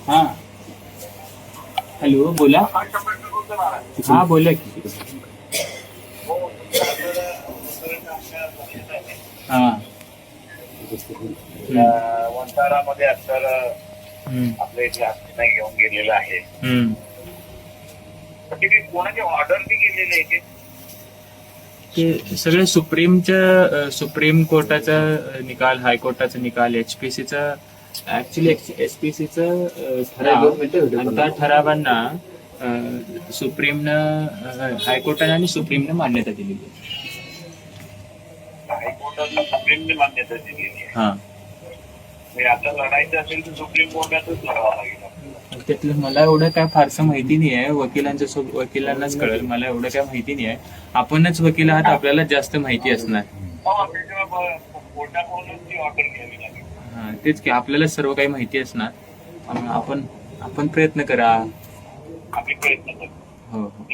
हा हॅलो बोला. हा बोला की. हा वंतारामध्ये अत्तर आपल्या इथे हस्तीना घेऊन गेलेलं आहे. कोणाची ऑर्डर ती गेलेली आहे ते सगळे सुप्रीम कोर्टाचा निकाल, हायकोर्टाचा निकाल, HPCचा ऍक्च्युली SPCचा ठराव आणि त्या ठरावांना सुप्रीमनं हायकोर्टाने आणि सुप्रीमनं मान्यता दिलेली आहे. हायकोर्टाला सुप्रीमने मान्यता दिलेली आहे. हा आता लढायचं असेल तर सुप्रीम कोर्टातच लढावं लागेल. त्यातलं मला एवढं काय फारसं माहिती नाही आहे. वकिलांनाच कळेल. मला एवढं काय माहिती नाही आहे. आपणच वकील आहात, आपल्याला जास्त माहिती असणार. कोर्टाकडूनच ती ऑर्डर घ्यावी लागेल. हा तेच की, आपल्याला सर्व काही माहिती असणार. आपण प्रयत्न करा. आम्ही प्रयत्न करतो. हो हो.